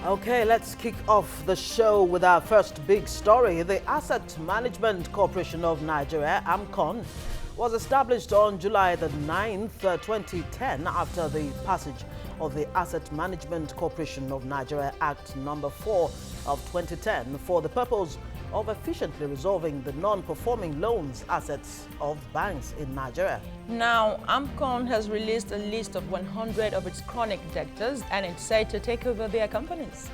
Okay, let's kick off the show with our first big story. The Asset Management Corporation of Nigeria, Amcon, was established on July the 9th, 2010 after the passage of the Asset Management Corporation of Nigeria Act number 4 of 2010 for the purpose of efficiently resolving the non-performing loans assets of banks in Nigeria. Now, Amcon has released a list of 100 of its chronic debtors and it's said to take over their companies.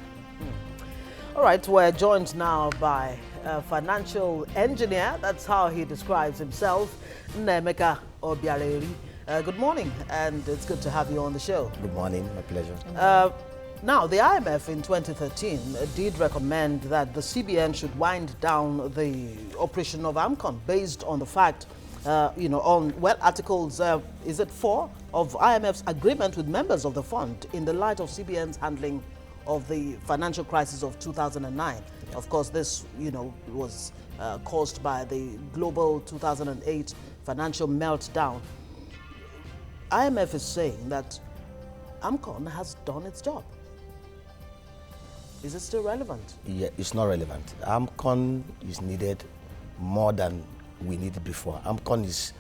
All right, we're joined now by a financial engineer. That's how he describes himself, Nemeka Obiareri. Good morning, and it's good to have you on the show. Good morning, my pleasure. Now, the IMF in 2013 did recommend that the CBN should wind down the operation of Amcon based on the fact, articles, is it 4 of IMF's agreement with members of the fund in the light of CBN's handling of the financial crisis of 2009. Yeah. Of course, this, was caused by the global 2008 financial meltdown. IMF is saying that Amcon has done its job. Is it still relevant? Yeah, it's not relevant. Amcon is needed more than we needed before. Amcon is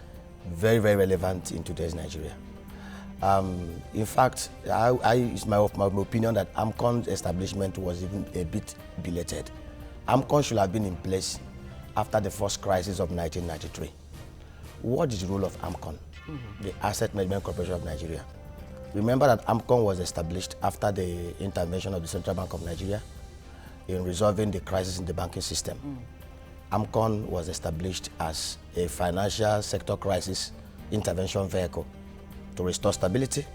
very, very relevant in today's Nigeria. In fact, it's my opinion that Amcon's establishment was even a bit belated. Amcon should have been in place after the first crisis of 1993. What is the role of Amcon, the Asset Management Corporation of Nigeria? Remember that Amcon was established after the intervention of the Central Bank of Nigeria in resolving the crisis in the banking system. Amcon was established as a financial sector crisis intervention vehicle to restore stability,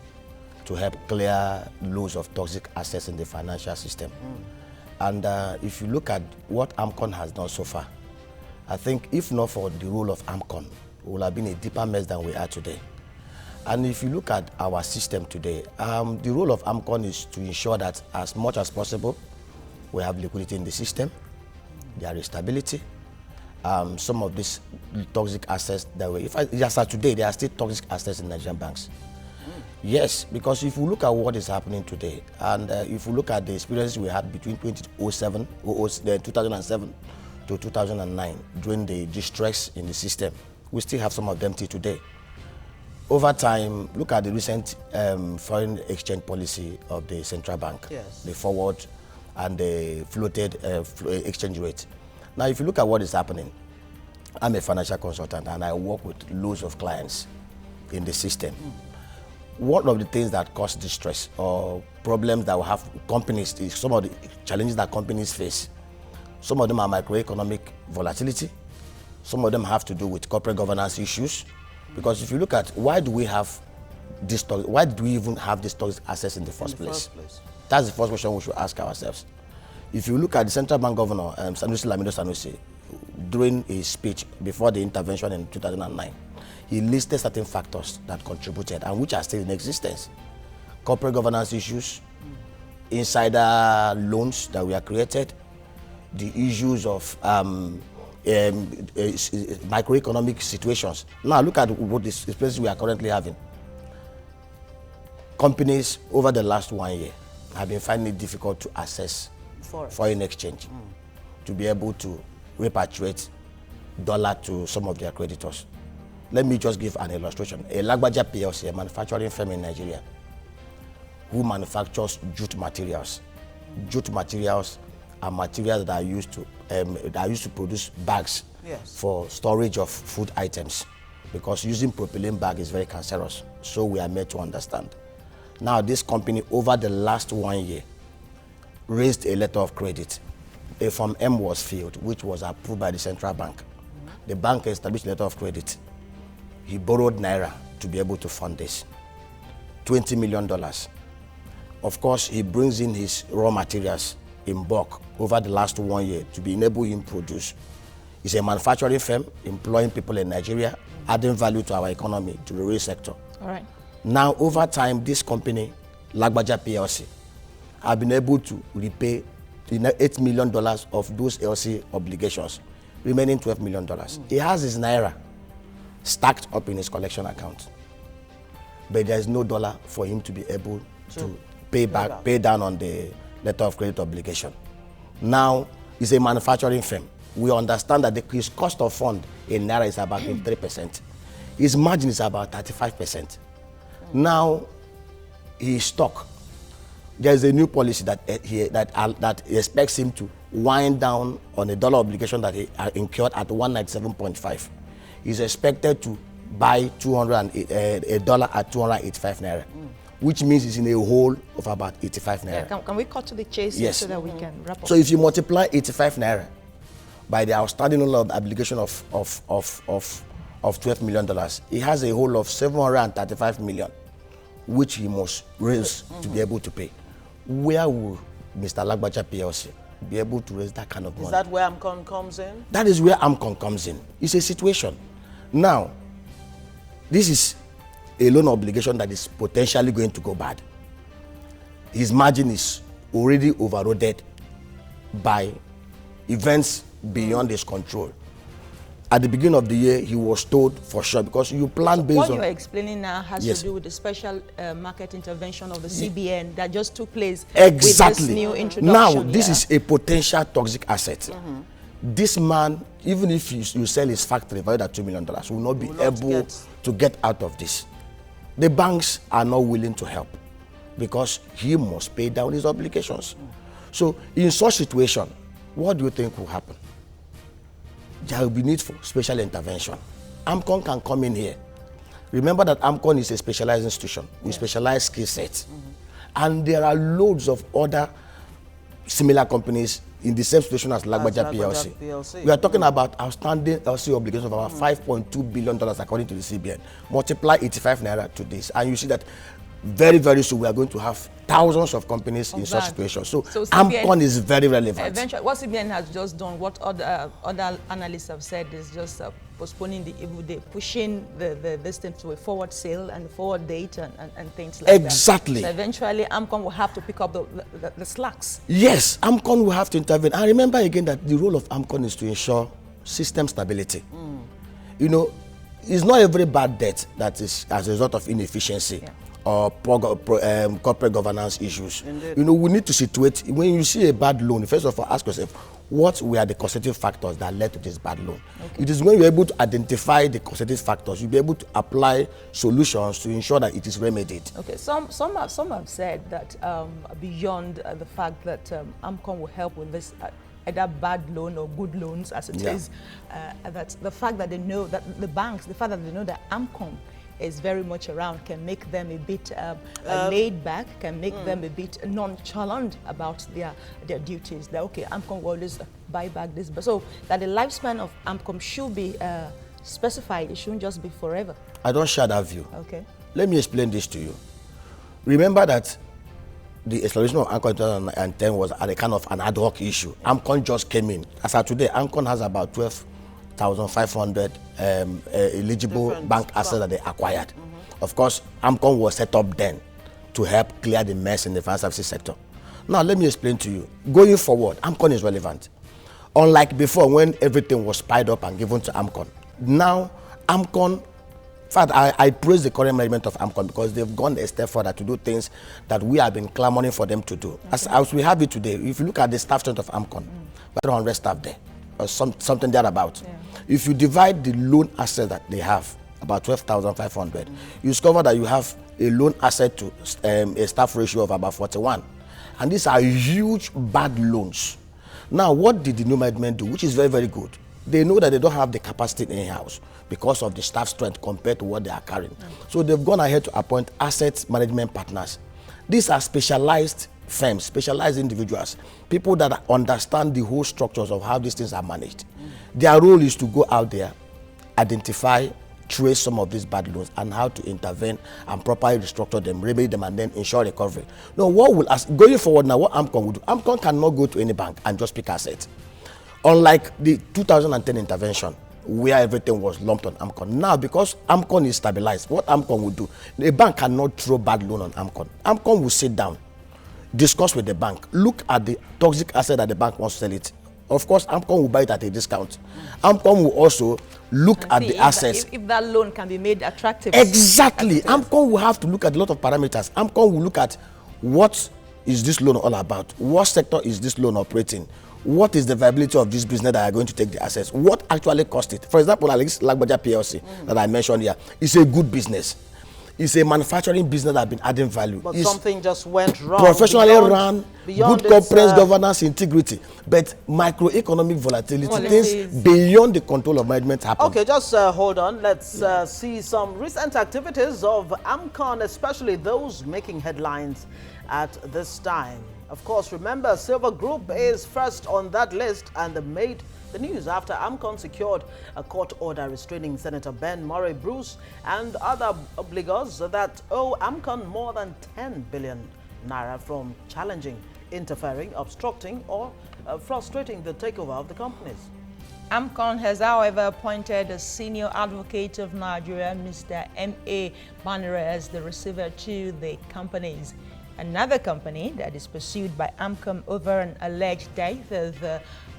to help clear loads of toxic assets in the financial system. And if you look at what Amcon has done so far, I think if not for the role of Amcon, we would have been a deeper mess than we are today. And if you look at our system today, the role of Amcon is to ensure that as much as possible, we have liquidity in the system, there is stability. Some of these toxic assets that were, just as today, there are still toxic assets in Nigerian banks. Yes, because if you look at what is happening today, and if you look at the experiences we had between 2007 to 2009, during the distress in the system, we still have some of them till today. Over time, look at the recent foreign exchange policy of the central bank, yes, the forward and the floated exchange rate. Now, if you look at what is happening, I'm a financial consultant and I work with loads of clients in the system. One of the things that cause distress or problems that will have companies, is some of the challenges that companies face. Some of them are macroeconomic volatility. Some of them have to do with corporate governance issues. Because if you look at why do we have this, why did we even have these toxic assets in the first place? That's the first question we should ask ourselves. If you look at the central bank governor, Sanusi Lamido Sanusi, during his speech before the intervention in 2009, he listed certain factors that contributed and which are still in existence. Corporate governance issues, insider loans that were created, the issues of macroeconomic situations. Now look at what this places we are currently having. Companies over the last 1 year have been finding it difficult to access foreign exchange, to be able to repatriate dollar to some of their creditors. Let me just give an illustration. A Lagbaja PLC, a manufacturing firm in Nigeria, who manufactures jute materials. Jute materials are materials that are used to produce bags, yes, for storage of food items, because using propylene bag is very cancerous. So we are made to understand. Now this company over the last 1 year raised a letter of credit. A Form M was filled, which was approved by the central bank. The bank established a letter of credit. He borrowed naira to be able to fund this. $20 million. Of course, he brings in his raw materials in bulk over the last 1 year to be enable him produce. It's a manufacturing firm employing people in Nigeria, adding value to our economy, to the real sector. All right. Now, over time, this company, Lagbaja PLC, have been able to repay $8 million of those LC obligations, remaining $12 million. He has his naira stacked up in his collection account, but there is no dollar for him to be able to pay down on the letter of credit obligation. Now, it's a manufacturing firm. We understand that his cost of fund in Naira is about 23%. His margin is about 35%. Now, he is stuck. There's a new policy that expects him to wind down on a dollar obligation that he incurred at 197.5. He's expected to buy a dollar at 285 Naira. Which means it's in a hole of about 85 Naira. Yeah, can we cut to the chase yes. so that we can wrap up? So if you multiply 85 Naira by the outstanding loan obligation of $12 million, he has a hole of 735 million, which he must raise to be able to pay. Where will Mr. Lagbaja PLC be able to raise that kind of money? Is that where Amcon comes in? That is where Amcon comes in. It's a situation. Now, this is a loan obligation that is potentially going to go bad. His margin is already overloaded by events beyond his control. At the beginning of the year, he was told for sure, because you plan based on... What you're explaining now has yes. to do with the special market intervention of the CBN that just took place exactly. with this new introduction. Now, this is a potential toxic asset. This man, even if you sell his factory valued at $2 million, will not be able to get out of this. The banks are not willing to help because he must pay down his obligations. So in such situation, what do you think will happen? There will be need for special intervention. Amcon can come in here. Remember that Amcon is a specialized institution with specialized skill sets. And there are loads of other similar companies in the same situation as Lagbaja PLC. We are talking about outstanding LC obligations of about $5.2 billion according to the CBN. Multiply 85 Naira to this, and you see that very, very soon we are going to have thousands of companies in such situations. So Amcon is very relevant. Eventually, what CBN has just done, what other analysts have said, is just postponing pushing this thing to a forward sale and forward date and things like that. Exactly. So eventually, Amcon will have to pick up the slacks. Yes, Amcon will have to intervene. And remember again that the role of Amcon is to ensure system stability. You know, it's not every bad debt that is as a result of inefficiency. Or corporate governance issues. Indeed. You know, we need to situate, when you see a bad loan, first of all, ask yourself, what were the causative factors that led to this bad loan? It is when you're able to identify the causative factors, you'll be able to apply solutions to ensure that it is remedied. Okay, some have said that beyond the fact that Amcon will help with this either bad loan or good loans, as it is, that the fact that they know that the banks, the fact that they know that Amcon is very much around, can make them a bit laid back, can make them a bit nonchalant about their duties. That okay, Amcon will always buy back this, but so that the lifespan of Amcon should be specified. It shouldn't just be forever. I don't share that view. Okay. Let me explain this to you. Remember that the installation of Amcon in 2010 was a kind of an ad hoc issue. Amcon just came in. As of today, Amcon has about 12,500 eligible bank assets that they acquired. Of course, Amcon was set up then to help clear the mess in the financial services sector. Now, let me explain to you. Going forward, Amcon is relevant. Unlike before, when everything was piled up and given to Amcon. Now, Amcon, in fact, I praise the current management of Amcon because they've gone a step further to do things that we have been clamoring for them to do. As we have it today, if you look at the staff strength of Amcon, 100 staff there, or something thereabout. If you divide the loan asset that they have, about 12,500, you discover that you have a loan asset to a staff ratio of about 41. And these are huge bad loans. Now, what did the new management do, which is very, very good? They know that they don't have the capacity in-house because of the staff strength compared to what they are carrying. So they've gone ahead to appoint asset management partners. These are specialized firms, specialized individuals, people that understand the whole structures of how these things are managed. Their role is to go out there, identify, trace some of these bad loans and how to intervene and properly restructure them, remedy them, and then ensure recovery. Now, going forward now, what Amcon will do, Amcon cannot go to any bank and just pick assets. Unlike the 2010 intervention, where everything was lumped on Amcon. Now, because Amcon is stabilized, what Amcon will do, a bank cannot throw bad loan on Amcon. Amcon will sit down, discuss with the bank, look at the toxic asset that the bank wants to sell it. Of course, Amcon will buy it at a discount. Amcon will also look at the assets. If that loan can be made attractive. Exactly. Amcon will have to look at a lot of parameters. Amcon will look at what is this loan all about? What sector is this loan operating? What is the viability of this business that are going to take the assets? What actually cost it? For example, Alex Lagbaja PLC that I mentioned here is a good business. It's a manufacturing business that has been adding value. But something just went wrong. Professionally run, good corporate governance integrity, but macroeconomic volatility, things beyond the control of management happen. Okay, just hold on. Let's see some recent activities of Amcon, especially those making headlines at this time. Of course, remember, Silver Group is first on that list, and they made the news after Amcon secured a court order restraining Senator Ben Murray Bruce and other obligors that owe Amcon more than 10 billion naira from challenging, interfering, obstructing, or frustrating the takeover of the companies. Amcon has, however, appointed a senior advocate of Nigeria, Mr. M.A. Banere, as the receiver to the companies. Another company that is pursued by Amcon over an alleged debt of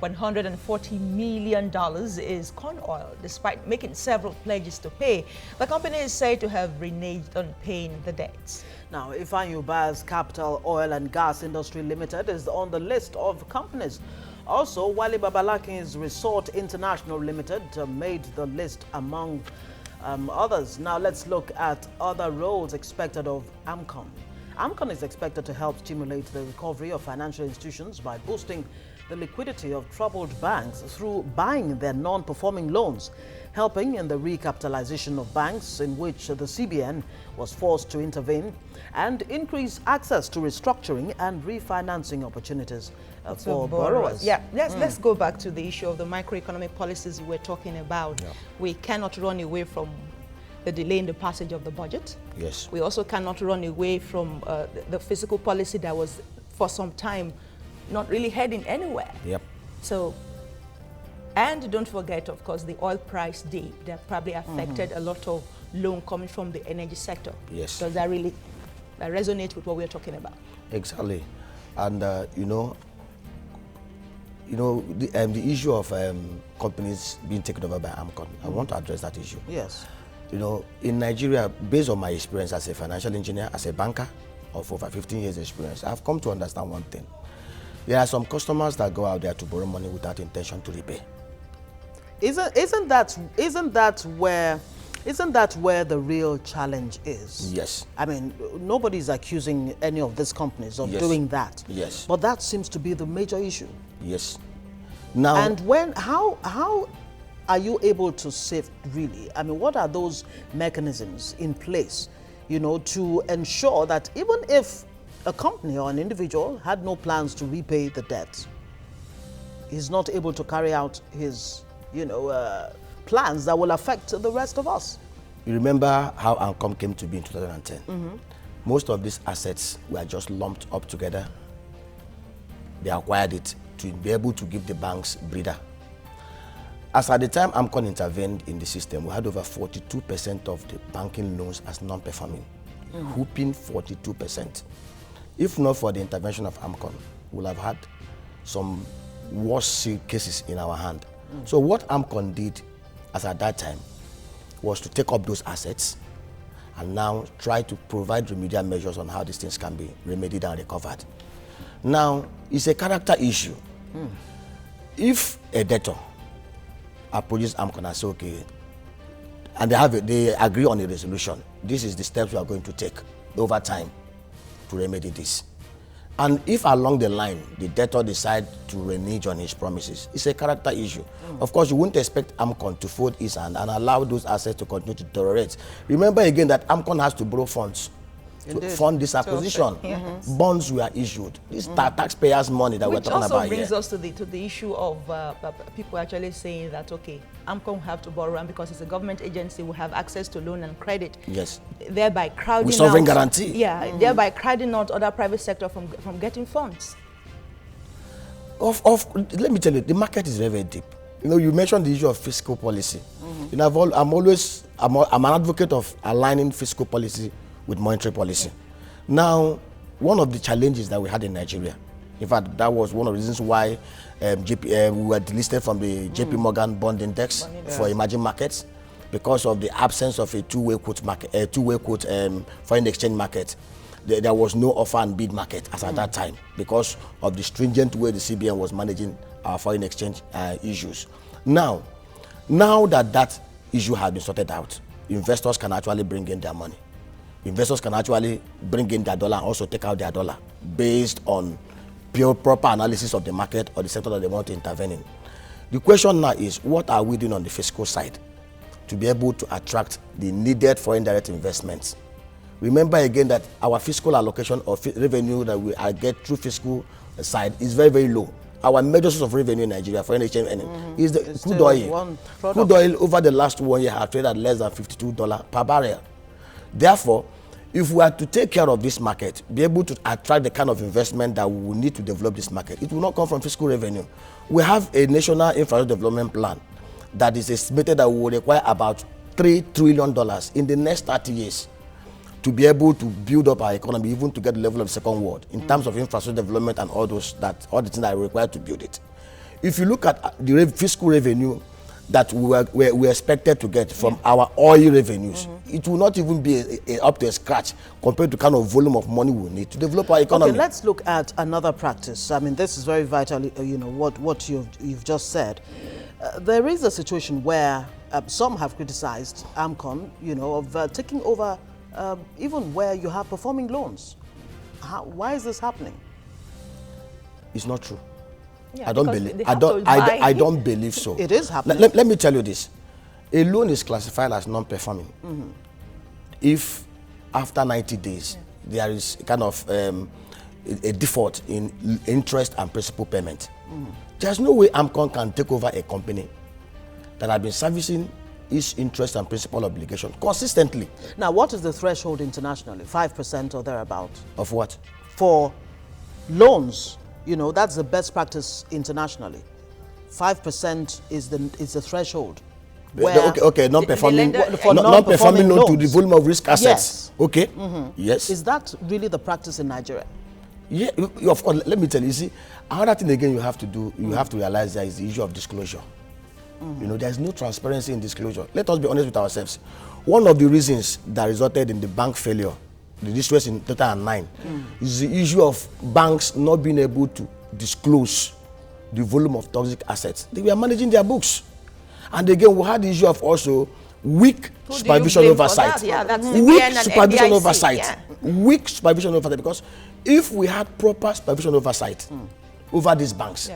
$140 million is Corn Oil. Despite making several pledges to pay, the company is said to have reneged on paying the debts. Now, Ifeanyi Ubah's Capital Oil and Gas Industry Limited is on the list of companies. Also, Wale Babalakin's Resort International Limited made the list among others. Now, let's look at other roles expected of Amcon. Amcon is expected to help stimulate the recovery of financial institutions by boosting the liquidity of troubled banks through buying their non-performing loans, helping in the recapitalization of banks in which the CBN was forced to intervene, and increase access to restructuring and refinancing opportunities for borrowers. Yeah, let's go back to the issue of the macroeconomic policies we're talking about. Yeah. We cannot run away from the delay in the passage of the budget. Yes. We also cannot run away from the fiscal policy that was, for some time, not really heading anywhere. Yep. So, and don't forget, of course, the oil price dip that probably affected a lot of loan coming from the energy sector. Yes. Does that really resonate with what we're talking about? Exactly. And, the issue of companies being taken over by Amcon, I want to address that issue. Yes. You know, in Nigeria, based on my experience as a financial engineer, as a banker of over 15 years experience, I've come to understand one thing. There are some customers that go out there to borrow money without intention to repay. Isn't that where the real challenge is? Yes. I mean, nobody's accusing any of these companies of doing that. Yes. But that seems to be the major issue. Yes. Now. And how are you able to save, really? I mean, what are those mechanisms in place, to ensure that even if a company or an individual had no plans to repay the debt, he's not able to carry out his, plans that will affect the rest of us? You remember how Amcon came to be in 2010? Most of these assets were just lumped up together. They acquired it to be able to give the banks breather. As at the time Amcon intervened in the system, we had over 42% of the banking loans as non-performing, whooping 42%. If not for the intervention of Amcon, we would have had some worse cases in our hand. So what Amcon did as at that time was to take up those assets and now try to provide remedial measures on how these things can be remedied and recovered. Now, it's a character issue. If a debtor approaches Amcon and say, okay, and they agree on a resolution, this is the steps we are going to take over time to remedy this. And if along the line the debtor decides to renege on his promises, it's a character issue. Of course, you wouldn't expect Amcon to fold his hand and allow those assets to continue to deteriorate. Remember again that Amcon has to borrow funds to fund this acquisition. Bonds were issued. This taxpayers' money that we're talking about here. Which also brings us to the issue of people actually saying that, okay, Amcon have to borrow, and because it's a government agency, we have access to loan and credit. Yes. Thereby crowding with sovereign guarantee. Yeah, thereby crowding out other private sector from getting funds. Let me tell you, the market is very, very deep. You mentioned the issue of fiscal policy. I'm an advocate of aligning fiscal policy with monetary policy. Now, one of the challenges that we had in Nigeria, in fact, that was one of the reasons why we were delisted from the JP Morgan bond index for emerging markets, because of the absence of a two-way quote foreign exchange market. there was no offer and bid market as at that time because of the stringent way the CBN was managing our foreign exchange issues. Now that issue has been sorted out, investors can actually bring in their money. Investors can actually bring in their dollar and also take out their dollar based on proper analysis of the market or the sector that they want to intervene in. The question now is, what are we doing on the fiscal side to be able to attract the needed foreign direct investments? Remember again that our fiscal allocation of revenue that we get through fiscal side is very, very low. Our major source of revenue in Nigeria, foreign exchange earning, is the crude oil. Crude oil over the last 1 year has traded at less than $52 per barrel. Therefore, if we are to take care of this market, be able to attract the kind of investment that we will need to develop this market, it will not come from fiscal revenue. We have a national infrastructure development plan that is estimated that we will require about $3 trillion in the next 30 years to be able to build up our economy, even to get the level of the second world in terms of infrastructure development and all the things that are required to build it. If you look at the fiscal revenue that we expected to get from our oil revenues, it will not even be up to a scratch compared to the kind of volume of money we need to develop our economy. Okay, let's look at another practice. I mean, this is very vital, what you've just said. There is a situation where some have criticized Amcon, of taking over even where you have performing loans. Why is this happening? It's not true. Yeah, I don't believe so. It is happening. Let me tell you this. A loan is classified as non-performing if after 90 days there is kind of a default in interest and principal payment. There's no way Amcon can take over a company that has been servicing its interest and principal obligation consistently. Now, what is the threshold internationally? 5% or thereabout? Of what? For loans. That's the best practice internationally. 5% is the threshold. Okay, non-performing loan to the volume of risk assets. Yes. Okay. Yes. Is that really the practice in Nigeria? Yeah, of course. Let me tell you. See, another thing again you have to do, you have to realize there is the issue of disclosure. There's no transparency in disclosure. Let us be honest with ourselves. One of the reasons that resulted in the bank failure, the distress in 2009, is the issue of banks not being able to disclose the volume of toxic assets. They were managing their books. And again, we had the issue of also weak supervision oversight. Yeah, that's weak supervision NDIC, oversight. yeah. Weak supervision oversight, because if we had proper supervision oversight over these banks,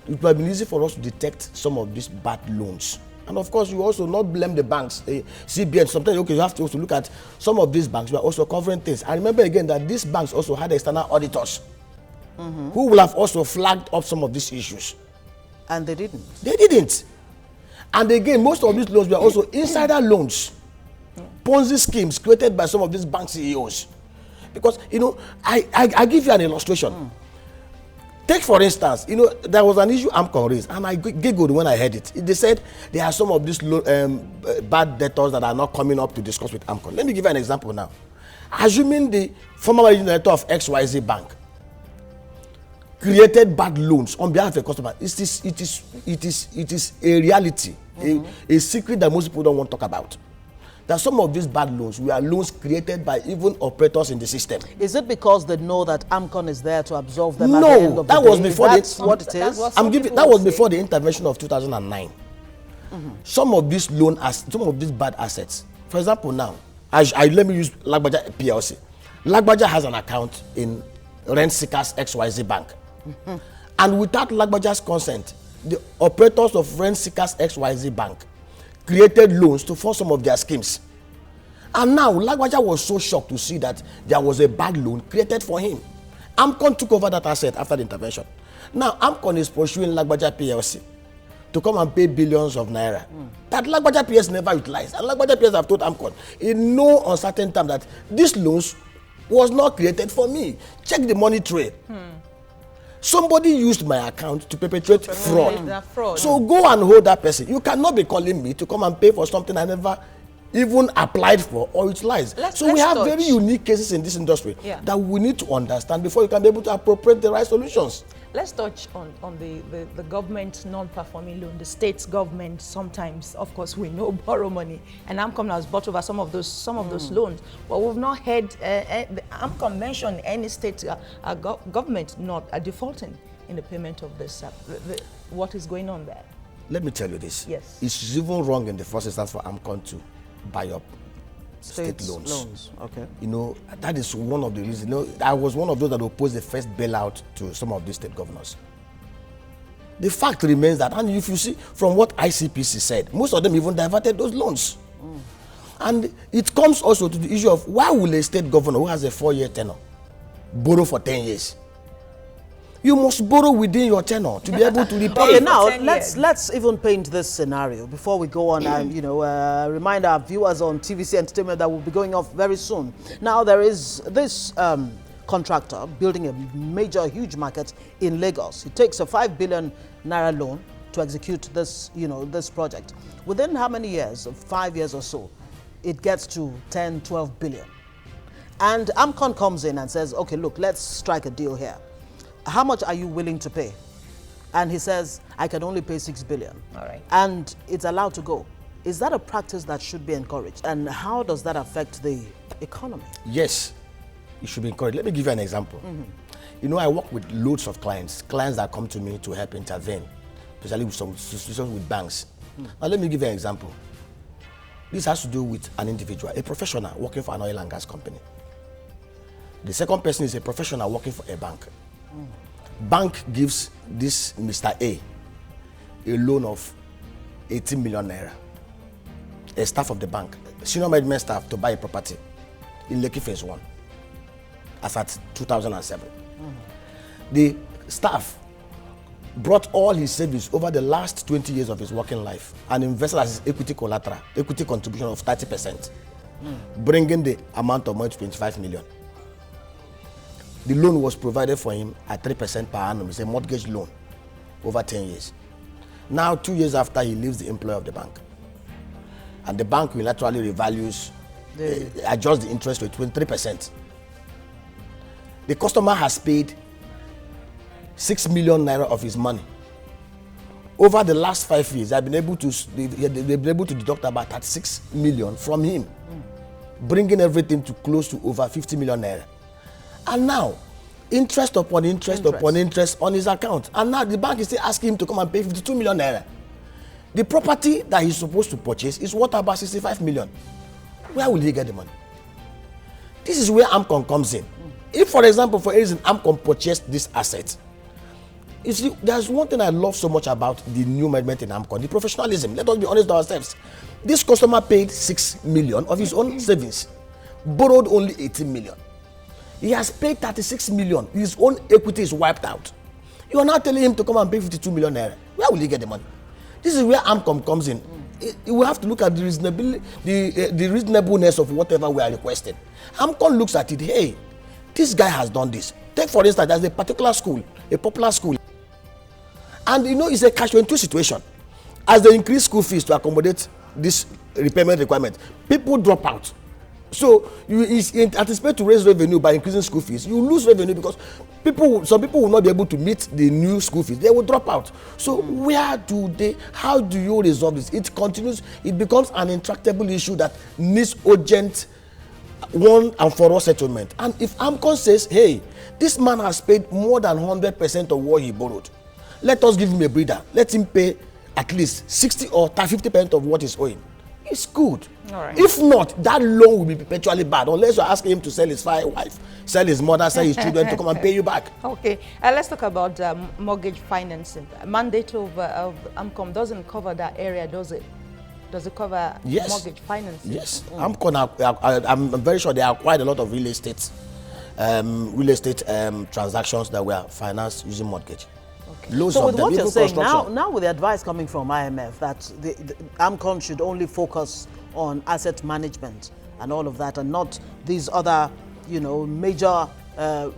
it would have been easy for us to detect some of these bad loans. And of course, you also not blame the banks, CBN. Sometimes, okay, you have to also look at some of these banks. We are also covering things. And remember again that these banks also had external auditors who will have also flagged up some of these issues. And they didn't. They didn't. And again, most of these loans were also insider loans, Ponzi schemes created by some of these bank CEOs. Because, I give you an illustration. Take for instance, there was an issue Amcon raised, and I giggled when I heard it. They said there are some of these bad debtors that are not coming up to discuss with Amcon. Let me give you an example now. Assuming the former managing director of XYZ Bank created bad loans on behalf of a customer, it is a reality, a secret that most people don't want to talk about. That some of these bad loans were loans created by even operators in the system. Is it because they know that Amcon is there to absorb them at the end of the day? No, that was before what it is. That was before the intervention of 2009. Some of these some of these bad assets. For example, now, let me use Lagbaja PLC. Lagbaja has an account in Rent Seekers XYZ Bank, and without Lagbaja's consent, the operators of Rent Seekers XYZ Bank created loans to fund some of their schemes. And now Lagbaja was so shocked to see that there was a bad loan created for him. Amcon took over that asset after the intervention. Now Amcon is pursuing Lagbaja PLC to come and pay billions of naira that Lagbaja PLC never utilized. And Lagbaja PLC have told Amcon in no uncertain term that this loans was not created for me. Check the money trail. Somebody used my account to perpetrate fraud. So go and hold that person. You cannot be calling me to come and pay for something I never even applied for or utilized. So we have very unique cases in this industry that we need to understand before you can be able to appropriate the right solutions. Let's touch on the government non-performing loan. The state's government sometimes, of course, we know borrow money, and Amcon has bought over some of those loans. But we've not heard the Amcon mention any state government not defaulting in the payment of this. What is going on there? Let me tell you this. Yes. It's even wrong in the first instance for Amcon to buy up state loans. Okay. You know, that is one of the reasons. You know, I was one of those that opposed the first bailout to some of these state governors. The fact remains that, and if you see from what ICPC said, most of them even diverted those loans. And it comes also to the issue of why will a state governor who has a 4-year tenure borrow for 10 years? You must borrow within your tenure to be able to repay. Okay, now let's even paint this scenario before we go on and remind our viewers on TVC Entertainment that will be going off very soon. Now there is this contractor building a major, huge market in Lagos. He takes a 5 billion naira loan to execute this, this project. Within how many years, 5 years or so, it gets to 10, 12 billion. And Amcon comes in and says, okay, look, let's strike a deal here. How much are you willing to pay? And he says, I can only pay 6 billion. All right. And it's allowed to go. Is that a practice that should be encouraged? And how does that affect the economy? Yes, it should be encouraged. Let me give you an example. You know, I work with loads of clients that come to me to help intervene, especially with some situations with banks. Now, let me give you an example. This has to do with an individual, a professional working for an oil and gas company. The second person is a professional working for a bank. Bank gives this Mr. A loan of 18 million naira. A staff of the bank, senior management staff, to buy a property in Lekki Phase 1 as at 2007. The staff brought all his savings over the last 20 years of his working life and invested as his equity collateral, equity contribution of 30%, bringing the amount of money to 25 million. The loan was provided for him at 3% per annum. It's a mortgage loan over 10 years. Now, 2 years after, he leaves the employ of the bank. And the bank will naturally revalues, adjust the interest rate to 23%. The customer has paid 6 million naira of his money. Over the last 5 years, they've been able to deduct about 36 million from him, bringing everything to close to over 50 million naira. And now, interest upon interest upon interest on his account. And now the bank is still asking him to come and pay 52 million naira. The property that he's supposed to purchase is worth about 65 million. Where will he get the money? This is where Amcon comes in. If, for example, for a reason, Amcon purchased this asset, you see, there's one thing I love so much about the new management in Amcon, the professionalism. Let us be honest with ourselves. This customer paid 6 million of his own savings, borrowed only 18 million. He has paid 36 million. His own equity is wiped out. You are now telling him to come and pay 52 million naira. Where will he get the money? This is where Amcon comes in. We have to look at the reasonableness of whatever we are requesting. Amcon looks at it, hey, this guy has done this. Take, for instance, there's a particular school, a popular school. And you know, it's a catch-22 situation. As they increase school fees to accommodate this repayment requirement, people drop out. So you anticipate to raise revenue by increasing school fees. You lose revenue because some people will not be able to meet the new school fees. They will drop out. So how do you resolve this? It continues, it becomes an intractable issue that needs urgent one and for all settlement. And if Amcon says, hey, this man has paid more than 100% of what he borrowed, let us give him a breather. Let him pay at least 60 or 50% of what he's owing. It's good. All right. If not, that loan will be perpetually bad unless you're asking him to sell his wife, sell his mother, sell his children to come and pay you back. Okay, let's talk about mortgage financing. Mandate of Amcon doesn't cover that area, does it? Does it cover mortgage financing? Yes. Amcon, I'm very sure they acquired a lot of real estate transactions that were financed using mortgage. So with what you're saying now with the advice coming from IMF that the Amcon should only focus on asset management and all of that, and not these other, major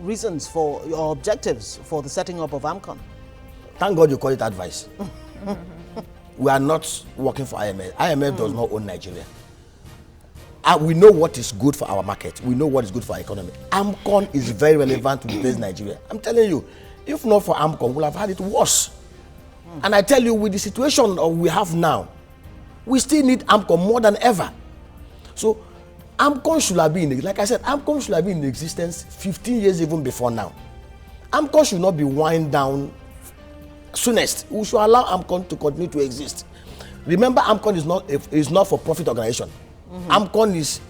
reasons for or objectives for the setting up of Amcon. Thank God you call it advice. We are not working for IMF. IMF does not own Nigeria. We know what is good for our market. We know what is good for our economy. Amcon is very relevant to today's Nigeria. I'm telling you, If not for Amcon, we'll have had it worse. And I tell you, with the situation we have now, we still need Amcon more than ever. So Amcon should have been, like I said, Amcon should have been in existence 15 years even before now. Amcon should not be wind down soonest. We should allow Amcon to continue to exist. Remember, Amcon is not for profit organization. Amcon is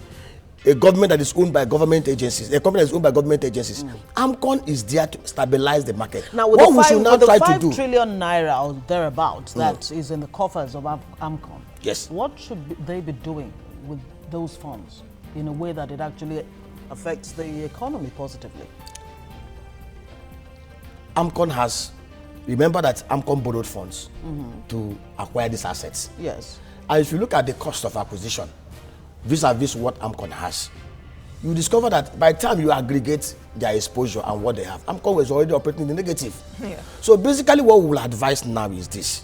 a government that is owned by government agencies. A company that is owned by government agencies. Amcon is there to stabilize the market. Now, with the 5 trillion naira or thereabouts that is in the coffers of Amcon, yes, what should they be doing with those funds in a way that it actually affects the economy positively? Amcon has, remember that Amcon borrowed funds to acquire these assets. Yes. And if you look at the cost of acquisition vis-a-vis what Amcon has, you discover that by the time you aggregate their exposure and what they have, Amcon was already operating in the negative. Yeah. So basically what we will advise now is this.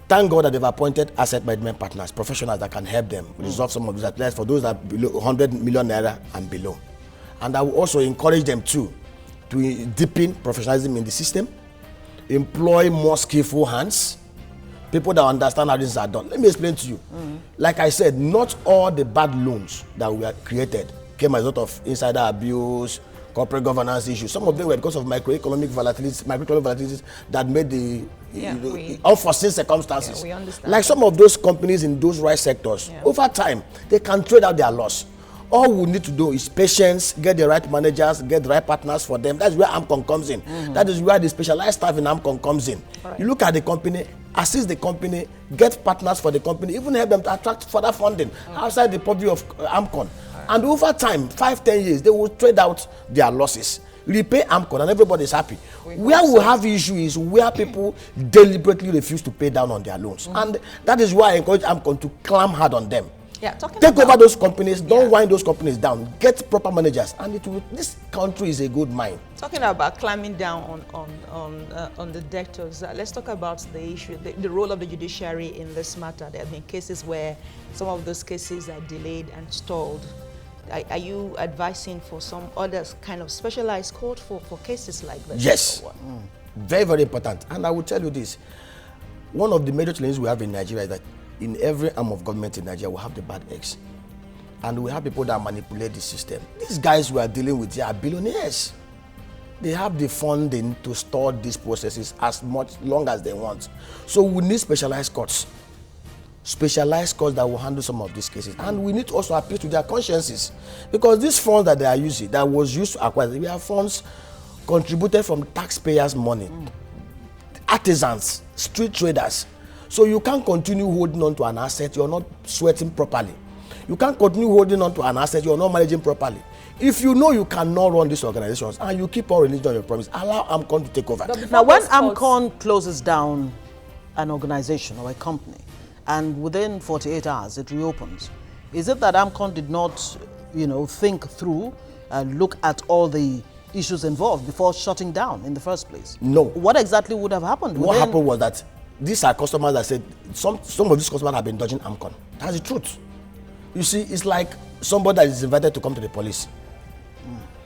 Thank God that they've appointed asset management partners, professionals that can help them resolve some of these affairs for those that are below 100 million naira and below. And I will also encourage them too to deepen professionalism in the system, employ more skillful hands, people that understand how things are done. Let me explain to you. Like I said, not all the bad loans that were created came as a result of insider abuse, corporate governance issues. Some of them were because of microeconomic volatilities that made the unforeseen circumstances. Yeah, we understand. Like some of those companies in those right sectors, over time, they can trade out their loss. All we need to do is patience, get the right managers, get the right partners for them. That's where Amcon comes in. That is where the specialized staff in Amcon comes in. Right. You look at the company, assist the company, get partners for the company, even help them to attract further funding outside the purview of Amcon. And over time, 5-10 years, they will trade out their losses, repay Amcon, and everybody is happy. Where we have issue is where people deliberately refuse to pay down on their loans. And that is why I encourage Amcon to clamp hard on them. Yeah, take over those companies, don't wind those companies down, get proper managers, and this country is a good mine. Talking about climbing down on the debtors, let's talk about the issue, the role of the judiciary in this matter. There have been cases where some of those cases are delayed and stalled. Are you advising for some other kind of specialized court for cases like this? Yes, very, very important. And I will tell you this, one of the major challenges we have in Nigeria is that in every arm of government in Nigeria, we have the bad eggs. And we have people that manipulate the system. These guys we are dealing with here are billionaires. They have the funding to store these processes as long as they want. So we need specialized courts. Specialized courts that will handle some of these cases. And we need to also appeal to their consciences. Because these funds that they are using, that was used to acquire, we have funds contributed from taxpayers' money. Artisans, street traders. So you can't continue holding on to an asset you're not sweating properly. You can't continue holding on to an asset you're not managing properly. If you know you cannot run these organizations and you keep on relying on your promise, allow Amcon to take over. Now, when Amcon closes down an organization or a company, and within 48 hours it reopens, is it that Amcon did not, think through and look at all the issues involved before shutting down in the first place? No. What exactly would have happened? What happened was that these are customers that said some of these customers have been dodging Amcon. That's the truth. You see, it's like somebody that is invited to come to the police.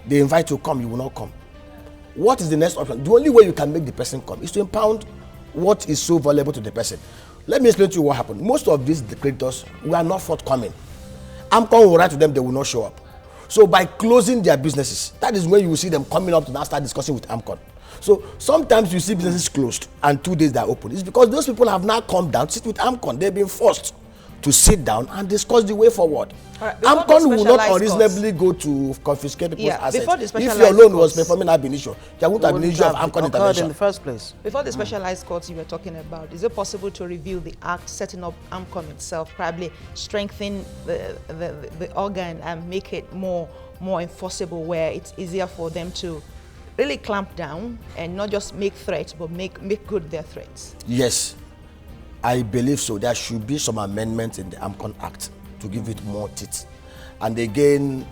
They invite you to come, you will not come. What is the next option? The only way you can make the person come is to impound what is so valuable to the person. Let me explain to you what happened. Most of these creditors were not forthcoming. Amcon will write to them, they will not show up. So by closing their businesses, that is when you will see them coming up to now start discussing with Amcon. So sometimes you see businesses closed and 2 days they are open. It's because those people have now come down, sit with Amcon. They've been forced to sit down and discuss the way forward. Right, Amcon will not unreasonably go to confiscate people's assets. If your loan was performing ab initio, there wouldn't have been an issue of Amcon intervention in the first place. Before the specialized courts you were talking about, is it possible to review the act setting up Amcon itself, probably strengthen the organ and make it more enforceable, where it's easier for them to really clamp down and not just make threats, but make good their threats? Yes, I believe so. There should be some amendments in the Amcon Act to give it more teeth. And again,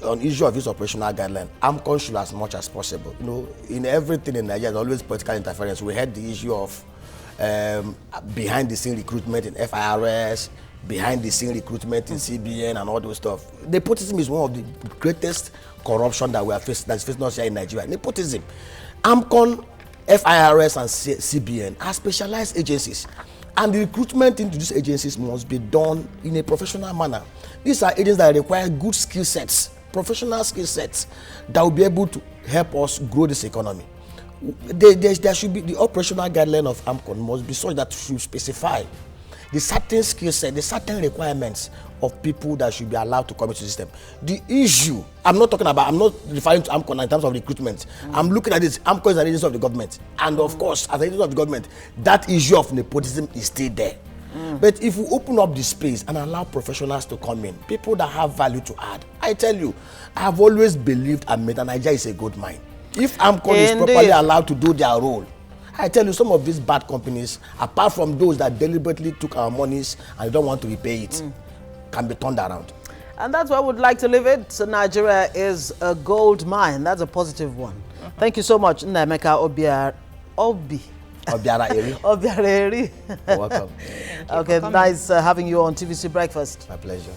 on issue of its operational guideline, Amcon should, as much as possible, in everything in Nigeria, there's always political interference. We had the issue of behind-the-scene recruitment in FIRS, behind the scene recruitment in CBN and all those stuff. Nepotism is one of the greatest corruption that we are facing, that's facing us here in Nigeria. Nepotism. Amcon, FIRS, and CBN are specialized agencies, and the recruitment into these agencies must be done in a professional manner. These are agents that require good skill sets, professional skill sets that will be able to help us grow this economy. There should be the operational guideline of Amcon must be such that should specify the certain skill set, the certain requirements of people that should be allowed to come into the system. The issue, I'm not referring to Amcon in terms of recruitment. I'm looking at this. Amcon is an agency of the government. And of course, as an agency of the government, that issue of nepotism is still there. But if we open up the space and allow professionals to come in, people that have value to add, I tell you, I have always believed and made that Nigeria is a good mine. If Amcon is properly allowed to do their role, I tell you, some of these bad companies, apart from those that deliberately took our monies and don't want to repay it, can be turned around. And that's where I would like to leave it. So Nigeria is a gold mine. That's a positive one. Thank you so much, Nnaemeka Obiara-Eri. You're welcome. Okay, nice having you on TVC Breakfast. My pleasure.